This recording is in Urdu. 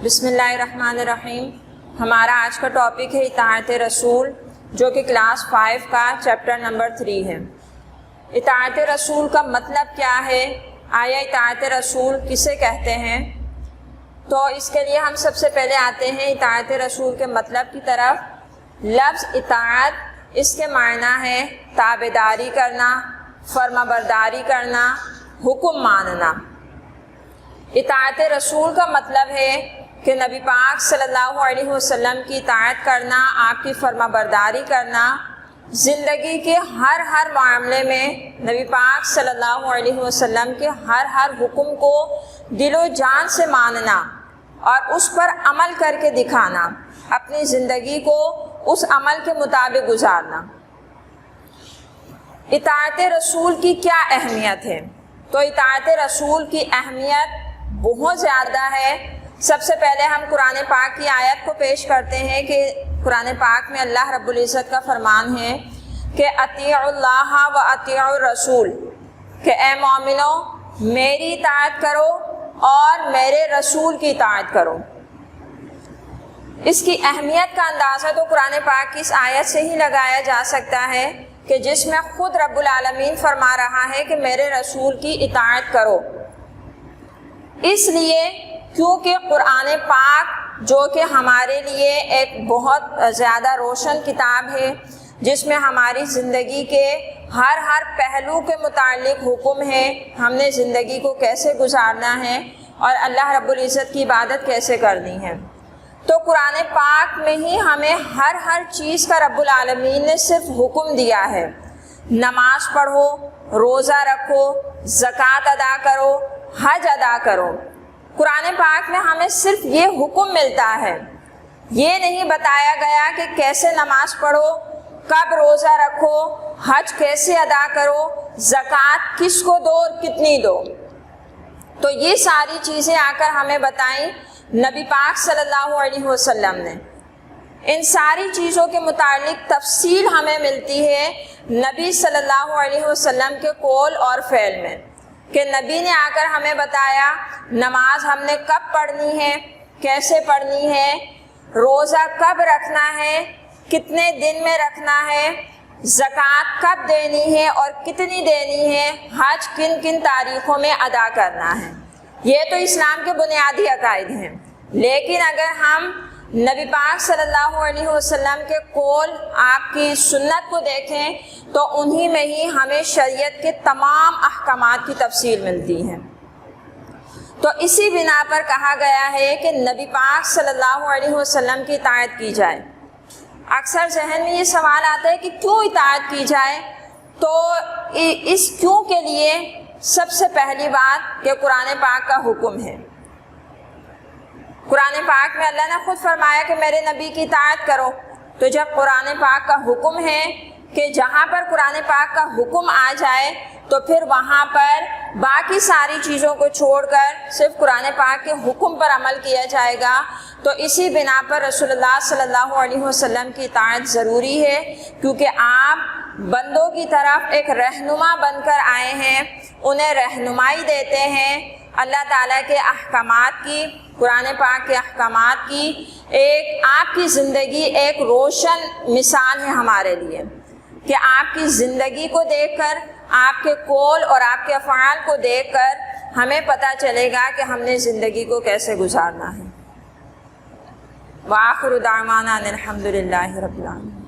بسم اللہ الرحمن الرحیم۔ ہمارا آج کا ٹاپک ہے اطاعت رسول، جو کہ کلاس 5 کا چیپٹر نمبر 3 ہے۔ اطاعت رسول کا مطلب کیا ہے؟ آیا اطاعت رسول کسے کہتے ہیں؟ تو اس کے لیے ہم سب سے پہلے آتے ہیں اطاعت رسول کے مطلب کی طرف۔ لفظ اطاعت اس کے معنی ہے تابعداری کرنا، فرما برداری کرنا، حکم ماننا۔ اطاعت رسول کا مطلب ہے کہ نبی پاک صلی اللہ علیہ وسلم کی اطاعت کرنا، آپ کی فرما برداری کرنا، زندگی کے ہر معاملے میں نبی پاک صلی اللہ علیہ وسلم کے ہر حکم کو دل و جان سے ماننا اور اس پر عمل کر کے دکھانا، اپنی زندگی کو اس عمل کے مطابق گزارنا۔ اطاعت رسول کی کیا اہمیت ہے؟ تو اطاعت رسول کی اہمیت بہت زیادہ ہے۔ سب سے پہلے ہم قرآن پاک کی آیت کو پیش کرتے ہیں کہ قرآن پاک میں اللہ رب العزت کا فرمان ہے کہ اطیعوا اللہ و اطیعوا الرسول، کہ اے مومنو میری اطاعت کرو اور میرے رسول کی اطاعت کرو۔ اس کی اہمیت کا اندازہ تو قرآن پاک کی اس آیت سے ہی لگایا جا سکتا ہے کہ جس میں خود رب العالمین فرما رہا ہے کہ میرے رسول کی اطاعت کرو۔ اس لیے کیونکہ قرآن پاک جو کہ ہمارے لیے ایک بہت زیادہ روشن کتاب ہے، جس میں ہماری زندگی کے ہر پہلو کے متعلق حکم ہے، ہم نے زندگی کو کیسے گزارنا ہے اور اللہ رب العزت کی عبادت کیسے کرنی ہے، تو قرآن پاک میں ہی ہمیں ہر چیز کا رب العالمین نے صرف حکم دیا ہے۔ نماز پڑھو، روزہ رکھو، زکوٰۃ ادا کرو، حج ادا کرو۔ قرآن پاک میں ہمیں صرف یہ حکم ملتا ہے، یہ نہیں بتایا گیا کہ کیسے نماز پڑھو، کب روزہ رکھو، حج کیسے ادا کرو، زکوٰۃ کس کو دو اور کتنی دو۔ تو یہ ساری چیزیں آ کر ہمیں بتائیں نبی پاک صلی اللہ علیہ وسلم نے۔ ان ساری چیزوں کے متعلق تفصیل ہمیں ملتی ہے نبی صلی اللہ علیہ وسلم کے قول اور فعل میں، کہ نبی نے آ کر ہمیں بتایا نماز ہم نے کب پڑھنی ہے، کیسے پڑھنی ہے، روزہ کب رکھنا ہے، کتنے دن میں رکھنا ہے، زکوٰۃ کب دینی ہے اور کتنی دینی ہے، حج کن کن تاریخوں میں ادا کرنا ہے۔ یہ تو اسلام کے بنیادی عقائد ہیں۔ لیکن اگر ہم نبی پاک صلی اللہ علیہ وسلم کے قول، آپ کی سنت کو دیکھیں تو انہی میں ہی ہمیں شریعت کے تمام احکامات کی تفصیل ملتی ہے۔ تو اسی بنا پر کہا گیا ہے کہ نبی پاک صلی اللہ علیہ وسلم کی اطاعت کی جائے۔ اکثر ذہن میں یہ سوال آتا ہے کہ کیوں اطاعت کی جائے؟ تو اس کیوں کے لیے سب سے پہلی بات کہ قرآن پاک کا حکم ہے۔ قرآن پاک میں اللہ نے خود فرمایا کہ میرے نبی کی اطاعت کرو۔ تو جب قرآن پاک کا حکم ہے کہ جہاں پر قرآن پاک کا حکم آ جائے تو پھر وہاں پر باقی ساری چیزوں کو چھوڑ کر صرف قرآن پاک کے حکم پر عمل کیا جائے گا، تو اسی بنا پر رسول اللہ صلی اللہ علیہ وسلم کی اطاعت ضروری ہے، کیونکہ آپ بندوں کی طرف ایک رہنما بن کر آئے ہیں، انہیں رہنمائی دیتے ہیں اللہ تعالیٰ کے احکامات کی، قرآن پاک کے احکامات کی۔ ایک آپ کی زندگی ایک روشن مثال ہے ہمارے لیے، کہ آپ کی زندگی کو دیکھ کر، آپ کے قول اور آپ کے افعال کو دیکھ کر ہمیں پتہ چلے گا کہ ہم نے زندگی کو کیسے گزارنا ہے۔ وآخر دعوانا ان الحمد للہ رب العالمین۔